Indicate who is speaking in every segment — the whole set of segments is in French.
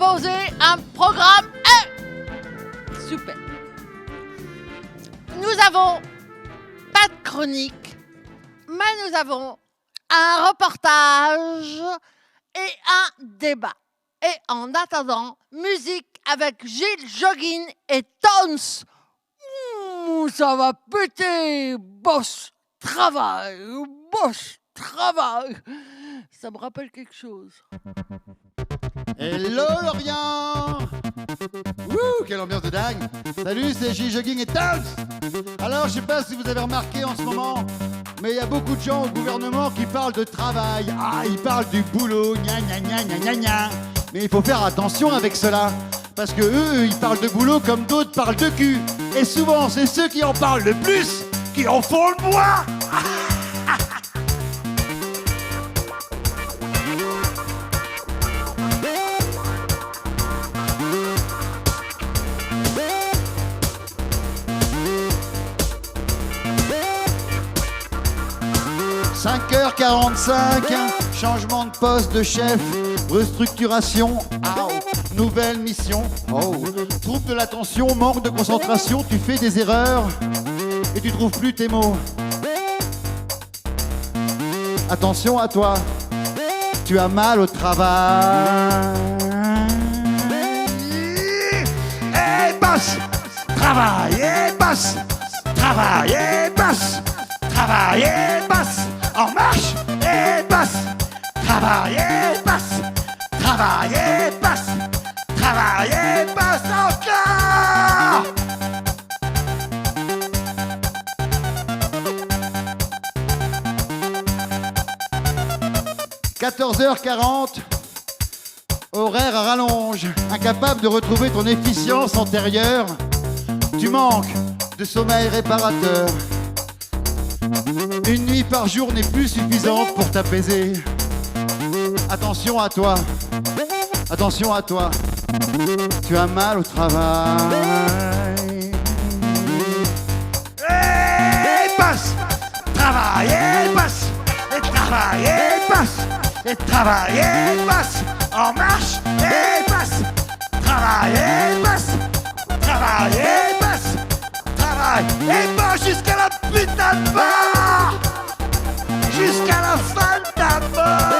Speaker 1: proposer un programme super. Nous avons pas de chronique, mais nous avons un reportage et un débat. Et en attendant, musique avec Gilles Joguin et Tons. Ça va péter, boss, travail, Ça me rappelle quelque chose.
Speaker 2: Hello Lorient. Wouh, quelle ambiance de dingue. Salut, c'est Gilles Joguin et Tons. Alors, je sais pas si vous avez remarqué en ce moment, mais il y a beaucoup de gens au gouvernement qui parlent de travail. Ah, ils parlent du boulot, gna gna gna gna gna gna. Mais il faut faire attention avec cela, parce que eux, ils parlent de boulot comme d'autres parlent de cul. Et souvent, c'est ceux qui en parlent le plus qui en font le moins. 5h45, changement de poste de chef, restructuration, nouvelle mission, trouble de l'attention, manque de concentration, tu fais des erreurs et tu trouves plus tes mots. Attention à toi, tu as mal au travail. Et bosse, travail et bosse, travail et bosse, travail et bosse. En marche et passe, travaille et passe, travaille et passe, travaille et passe encore. « 14h40, horaire à rallonge, incapable de retrouver ton efficience antérieure, tu manques de sommeil réparateur. Une nuit par jour n'est plus suffisante pour t'apaiser. Attention à toi, attention à toi, tu as mal au travail. Et passe, travail et passe, et travail et passe, et travail et passe, en marche et passe, travail et passe, travail et passe, travail et passe jusqu'à la putain de barre. Jusqu'à la fin de ta mort.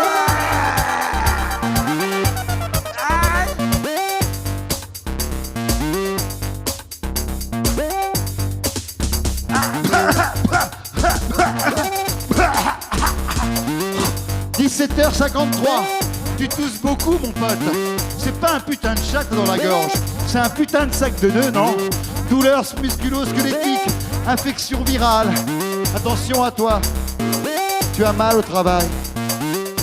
Speaker 2: 17h53. Tu tousses beaucoup, mon pote. C'est pas un putain de chat dans la gorge, c'est un putain de sac de nœuds, non? Douleurs musculo-squelettiques, infection virale. Attention à toi. Tu as mal au travail.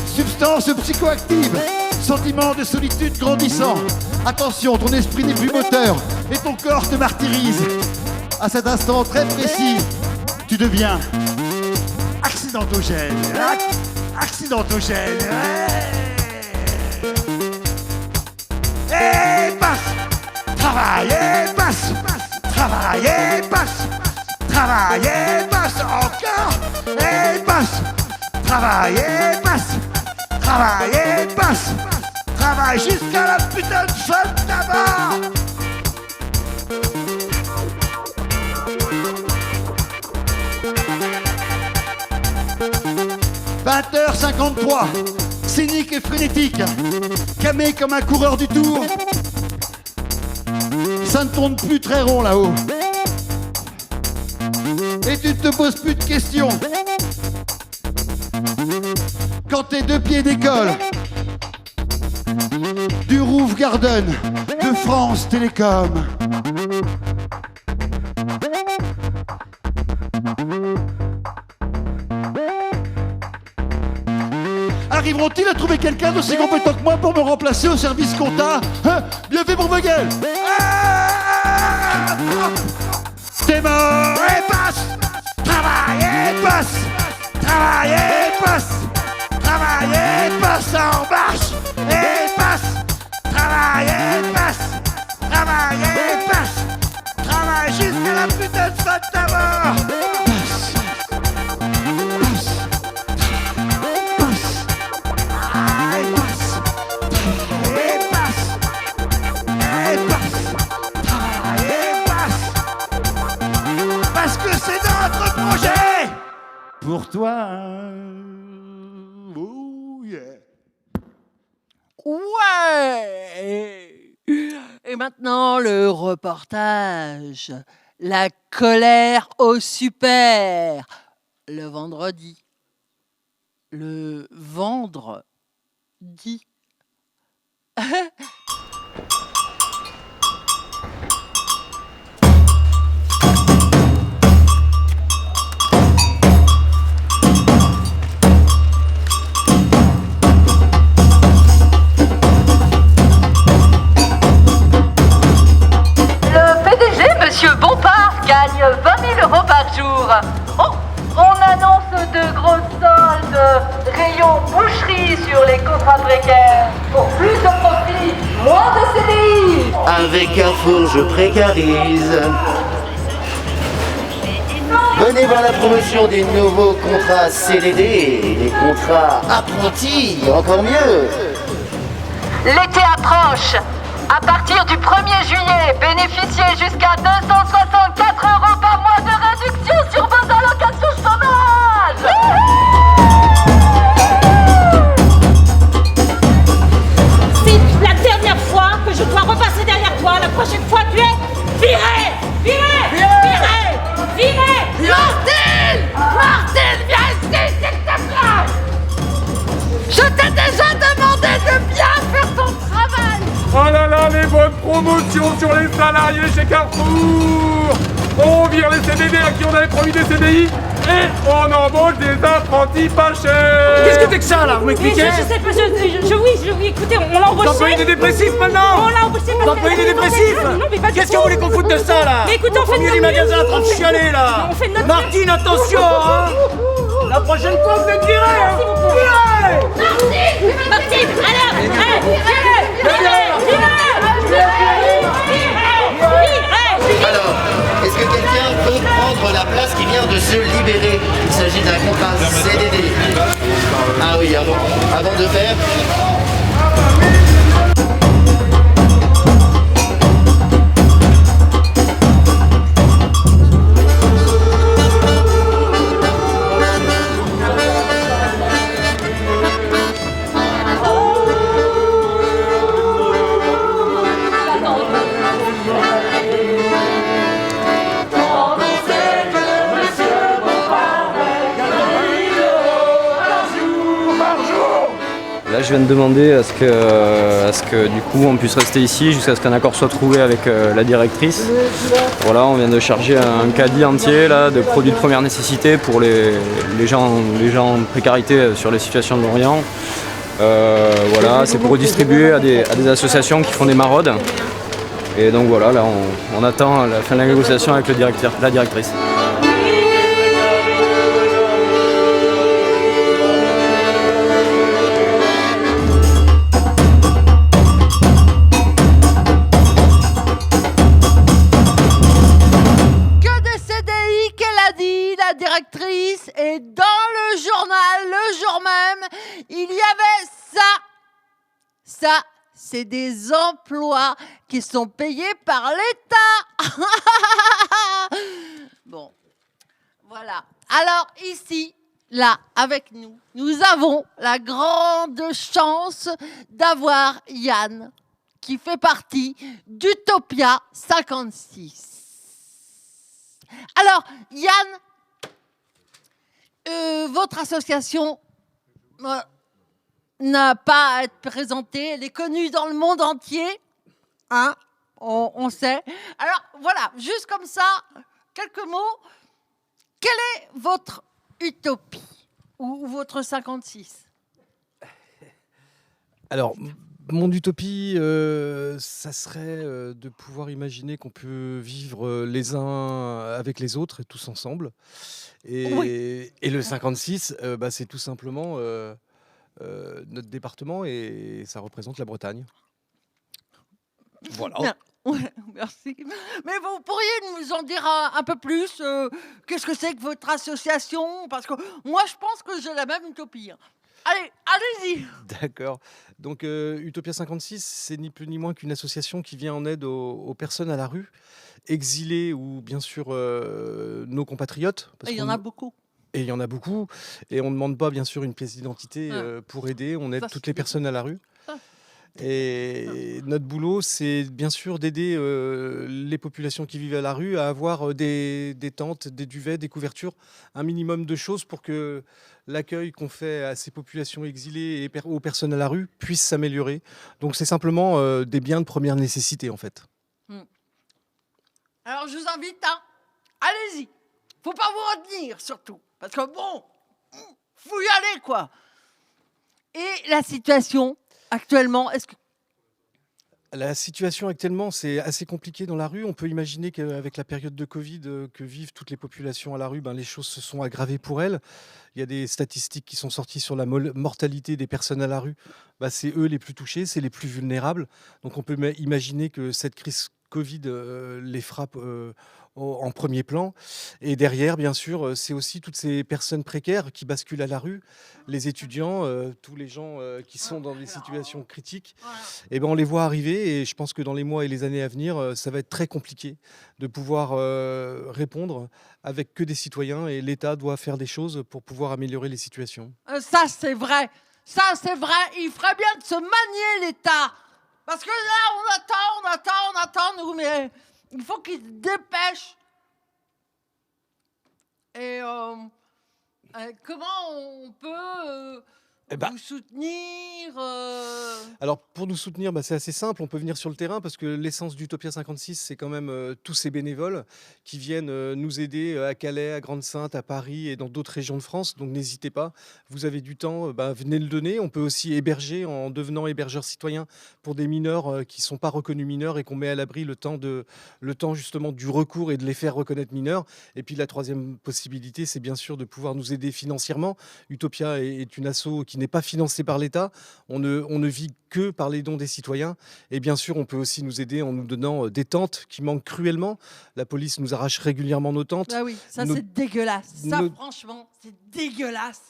Speaker 2: Substance psychoactive, sentiment de solitude grandissant. Attention, ton esprit n'est plus moteur et ton corps te martyrise. À cet instant très précis, tu deviens accidentogène. Accidentogène. Et passe, travail et passe, travail et passe, travail et passe encore et passe. Travail et passe, travail et passe, travail jusqu'à la putain de fin de tabac. « 20h53, cynique et frénétique, camé comme un coureur du Tour. Ça ne tourne plus très rond là-haut. Et tu ne te poses plus de questions. Quand tes deux pieds décollent du Roof Garden de France Télécom. Arriveront-ils à trouver quelqu'un d'aussi compétent que moi pour me remplacer au service compta? Bien fait pour ma gueule. T'es mort et passe. Travail et passe. Travail et passe. Travail et passe en marche et passe. Travail et passe. Travail et passe. Travail jusqu'à la putain de fin de ta mort. Parce que c'est notre projet. Pour toi. Oh yeah.
Speaker 1: Ouais. Et maintenant, le reportage. La colère au super. Le vendredi. Le vendredi.
Speaker 3: Monsieur Bompard gagne 20 000 € par jour. Oh, on annonce de grosses soldes, rayon boucherie sur les contrats précaires. Pour plus de profit, moins de CDI.
Speaker 4: Avec Carrefour, je précarise. Venez voir la promotion des nouveaux contrats CDD, les contrats apprentis, encore mieux.
Speaker 3: L'été approche. À partir du 1er juillet, bénéficiez jusqu'à 264 € par mois de réduction sur vos allocations chômage.
Speaker 5: C'est la dernière fois que je dois repasser derrière toi. La prochaine fois, tu es viré. Viré. Viré. Viré.
Speaker 1: Martine! Martine, viens ici, s'il te plaît! Je t'ai déjà demandé de bien faire ton travail!
Speaker 6: Oh là là, les bonnes promotions sur les salariés chez Carrefour! On vire les CDD à qui on avait promis des CDI et on embauche des apprentis pas chers!
Speaker 7: Qu'est-ce que c'est que ça là? Vous
Speaker 5: Mais
Speaker 7: m'expliquez?
Speaker 5: je sais pas, oui, écoutez, on l'a embauché.
Speaker 7: T'employez des dépressifs maintenant?
Speaker 5: On l'a embauché parce
Speaker 7: T'employez des dépressifs?
Speaker 5: Non, mais pas du
Speaker 7: Qu'est-ce que
Speaker 5: tout.
Speaker 7: vous voulez qu'on foute de ça là?
Speaker 5: Mais écoutez, on fait
Speaker 7: Au milieu
Speaker 5: de
Speaker 7: du
Speaker 5: notre
Speaker 7: magasin en train de
Speaker 5: mieux.
Speaker 7: chialer là!
Speaker 5: On fait de notre
Speaker 7: Martine, attention hein! La prochaine fois vous êtes viré hein! Viré!
Speaker 5: Martine, allez,
Speaker 4: Alors, est-ce que quelqu'un peut prendre la place qui vient de se libérer? Il s'agit d'un contrat CDD. Ah oui, avant de faire...
Speaker 8: Là, je viens de demander à ce que du coup on puisse rester ici jusqu'à ce qu'un accord soit trouvé avec la directrice. Voilà, on vient de charger un caddie entier là, de produits de première nécessité pour les gens en précarité sur les situations de l'Orient. Voilà, c'est pour redistribuer à des associations qui font des maraudes. Et donc voilà, là on attend la fin de la négociation avec la directrice.
Speaker 1: Directrice, et dans le journal, le jour même, il y avait ça. Ça, c'est des emplois qui sont payés par l'État. Bon, voilà. Alors ici, là, avec nous, nous avons la grande chance d'avoir Yann, qui fait partie d'Utopia 56. Alors, Yann, votre association n'a pas à être présentée, elle est connue dans le monde entier, hein, on sait. Alors voilà, juste comme ça, quelques mots. Quelle est votre utopie ou votre 56?
Speaker 9: Alors, mon utopie, ça serait de pouvoir imaginer qu'on peut vivre les uns avec les autres et tous ensemble. Et le 56, c'est tout simplement notre département et ça représente la Bretagne. Voilà.
Speaker 1: Bien. Ouais, merci. Mais vous pourriez nous en dire un peu plus qu'est-ce que c'est que votre association? Parce que moi, je pense que j'ai la même utopie. Allez, allez-y.
Speaker 9: D'accord. Donc Utopia 56, c'est ni plus ni moins qu'une association qui vient en aide aux personnes à la rue, exilées ou bien sûr nos compatriotes.
Speaker 1: Il y en a beaucoup.
Speaker 9: Et il y en a beaucoup. Et on ne demande pas bien sûr une pièce d'identité pour aider. On aide
Speaker 1: Ça,
Speaker 9: toutes
Speaker 1: c'est
Speaker 9: les personnes à la rue.
Speaker 1: Ça,
Speaker 9: Et notre boulot, c'est bien sûr d'aider les populations qui vivent à la rue à avoir des tentes, des duvets, des couvertures, un minimum de choses pour que l'accueil qu'on fait à ces populations exilées et aux personnes à la rue puisse s'améliorer. Donc c'est simplement des biens de première nécessité en fait.
Speaker 1: Alors, je vous invite à... Allez-y. Faut pas vous retenir, surtout. Parce que bon, faut y aller, quoi. Et la situation, actuellement, est-ce que...
Speaker 9: La situation actuellement, c'est assez compliqué dans la rue. On peut imaginer qu'avec la période de Covid que vivent toutes les populations à la rue, les choses se sont aggravées pour elles. Il y a des statistiques qui sont sorties sur la mortalité des personnes à la rue. C'est eux les plus touchés, c'est les plus vulnérables. Donc on peut imaginer que cette crise Covid les frappe en premier plan. Et derrière, bien sûr, c'est aussi toutes ces personnes précaires qui basculent à la rue, les étudiants, tous les gens qui sont dans des situations critiques. Et on les voit arriver et je pense que dans les mois et les années à venir, ça va être très compliqué de pouvoir répondre avec que des citoyens et l'État doit faire des choses pour pouvoir améliorer les situations.
Speaker 1: Ça, c'est vrai. Ça, c'est vrai. Il ferait bien de se manier, l'État. Parce que là, on attend, nous, mais il faut qu'ils se dépêchent. Et comment on peut vous soutenir
Speaker 9: Alors, pour nous soutenir, c'est assez simple. On peut venir sur le terrain parce que l'essence d'Utopia 56, c'est quand même tous ces bénévoles qui viennent nous aider à Calais, à Grande-Synthe, à Paris et dans d'autres régions de France. Donc, n'hésitez pas. Vous avez du temps, venez le donner. On peut aussi héberger en devenant hébergeur citoyen pour des mineurs qui ne sont pas reconnus mineurs et qu'on met à l'abri le temps justement du recours et de les faire reconnaître mineurs. Et puis, la troisième possibilité, c'est bien sûr de pouvoir nous aider financièrement. Utopia est une asso qui n'est pas financée par l'État. On ne vit que par les dons des citoyens. Et bien sûr, on peut aussi nous aider en nous donnant des tentes qui manquent cruellement. La police nous arrache régulièrement nos tentes.
Speaker 1: Ah oui, ça c'est dégueulasse. Ça, franchement, c'est dégueulasse.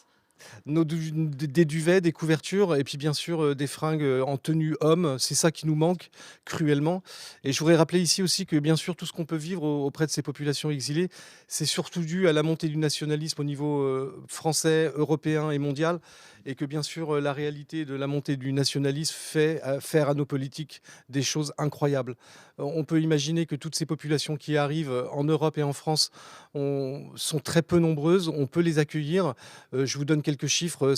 Speaker 9: Des duvets, des couvertures et puis bien sûr des fringues en tenue homme, c'est ça qui nous manque cruellement. Et je voudrais rappeler ici aussi que bien sûr tout ce qu'on peut vivre auprès de ces populations exilées, c'est surtout dû à la montée du nationalisme au niveau français, européen et mondial, et que bien sûr la réalité de la montée du nationalisme fait faire à nos politiques des choses incroyables. On peut imaginer que toutes ces populations qui arrivent en Europe et en France sont très peu nombreuses, on peut les accueillir. Je vous donne quelques chiffres.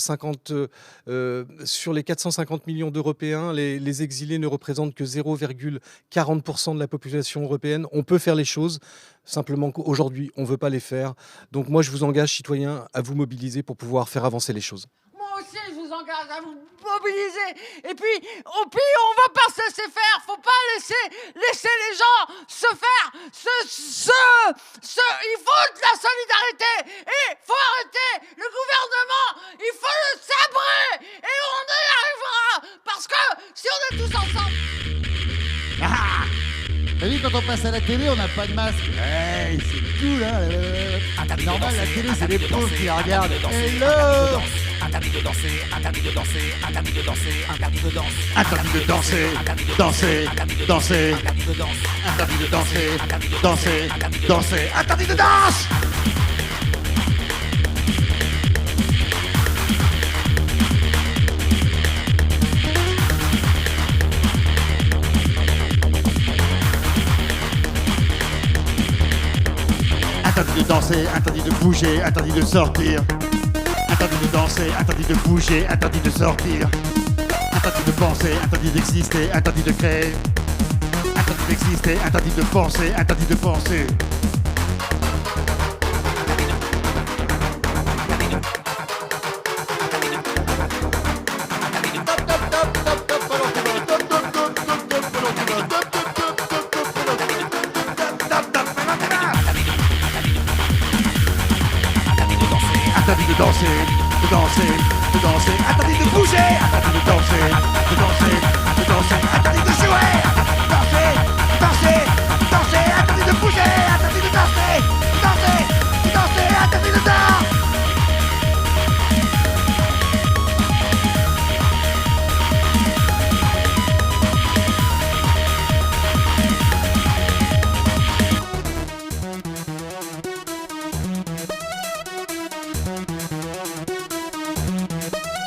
Speaker 9: Sur les 450 millions d'Européens, les exilés ne représentent que 0,40% de la population européenne. On peut faire les choses, simplement qu'aujourd'hui, on ne veut pas les faire. Donc moi, je vous engage, citoyens, à vous mobiliser pour pouvoir faire avancer les choses.
Speaker 1: Moi aussi, je vous engage à vous mobiliser. Et puis, au pire, on va pas se laisser faire. Faut pas laisser les gens se faire. Il faut de la solidarité. Et faut arrêter. Le gouvernement, il faut le sabrer. Et on y arrivera. Parce que si on est tous ensemble...
Speaker 2: T'as vu, quand on passe à la télé, on n'a pas de masque. Hey, c'est cool, hein. Normal, la télé, c'est les pauvres qui la regardent. Hello.
Speaker 10: Interdit de danser, interdit de danser, interdit de danser, interdit de danser.
Speaker 2: Interdit de danser, danser, danser. Interdit de danser, danser, danser. Interdit de danse. Interdit de danser, interdit de bouger, interdit de sortir. Interdit de danser, interdit de bouger, interdit de sortir. Interdit de penser, interdit d'exister, interdit de créer. Interdit d'exister, interdit de penser, interdit de penser. Interdit de danser, de danser, de danser, interdit de bouger, interdit de danser, de danser, de danser, interdit de jouer, danser, danser, danser, interdit de bouger, interdit de danser, danser, danser, interdit de danser.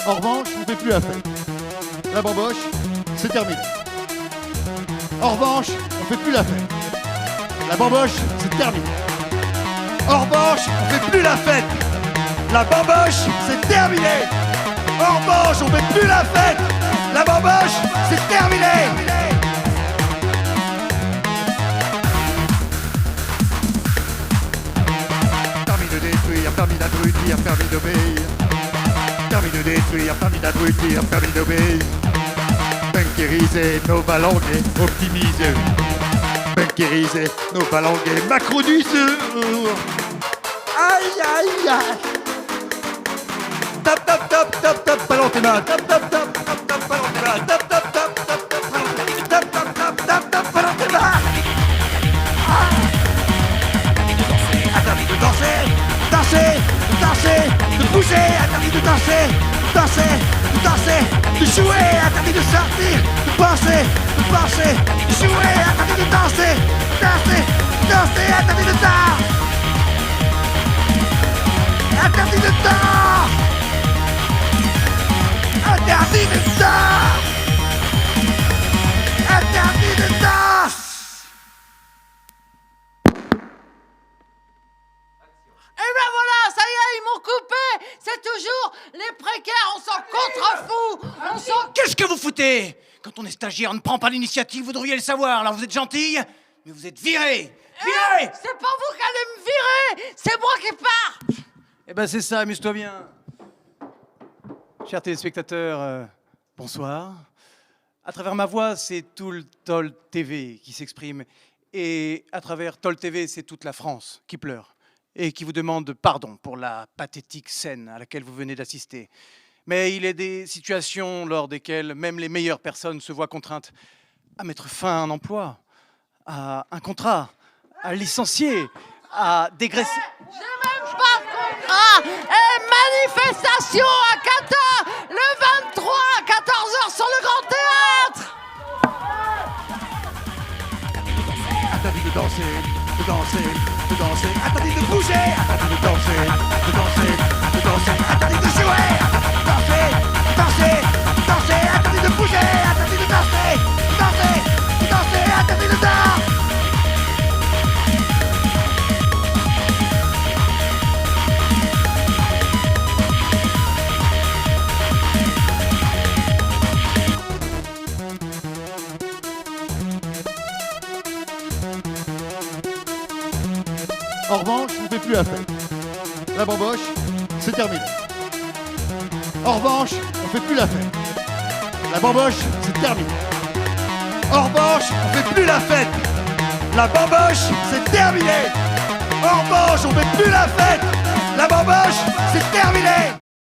Speaker 2: En revanche, on fait plus la fête. La bamboche, c'est terminé. En revanche, on fait plus la fête. La bamboche, c'est terminé. En revanche, on fait plus la fête. La bamboche, c'est terminé. En revanche, on fait plus la fête. La bamboche, c'est terminé. Permis de détruire, permis d'abrutir, permis d'obéir. Permis de détruire, permis d'abrutir, permis d'obéir. Bunkériser nos balangues, optimiser. Bunkériser nos balangues, macro du secours. Aïe aïe aïe. Tap tap tap tap tap, ballon tes mains. Tap tap tap tap tap, ballon tes mains. Tap tap tap tap tap, tap tap tap tap tap, ballon tes mains. Interdit de danser, danser, de danser, de bouger, interdit de danser, danser, de danser, de jouer, interdit de sortir, de penser, de jouer, interdit de danser, danser, danser, interdit de danser, interdit de danser, interdit de danser, interdit de danser.
Speaker 1: Et ben voilà, ça y est, ils m'ont coupé. C'est toujours les précaires, on s'en contrefout. On s'en...
Speaker 7: Qu'est-ce que vous foutez? Quand on est stagiaire, on ne prend pas l'initiative, vous devriez le savoir. Alors vous êtes gentille, mais vous êtes viré. Viré!
Speaker 1: C'est pas vous qui allez me virer, c'est moi qui pars.
Speaker 7: Eh ben c'est ça, amuse-toi bien. Chers téléspectateurs, bonsoir. À travers ma voix, c'est tout le Toll TV qui s'exprime. Et à travers Toll TV, c'est toute la France qui pleure et qui vous demande pardon pour la pathétique scène à laquelle vous venez d'assister. Mais il est des situations lors desquelles même les meilleures personnes se voient contraintes à mettre fin à un emploi, à un contrat, à licencier, à dégraisser.
Speaker 1: J'ai même pas de contrat. Et manifestation à Qatar le 23 à 14h sur le Grand Théâtre.
Speaker 2: Interdit de danser, de danser, de danser. Interdit de bouger, interdit de danser, de danser, de danser. Interdit de jouer, interdit de danser, de danser, de danser. Interdit de bouger, interdit de danser, de danser, de danser. Interdit de danser. En revanche, on ne fait plus la fête. La bamboche, c'est terminé. En revanche, on ne fait plus la fête. La bamboche, c'est terminé. En revanche, on ne fait plus la fête. La bamboche, c'est terminé. En revanche, on ne fait plus la fête. La bamboche, c'est terminé.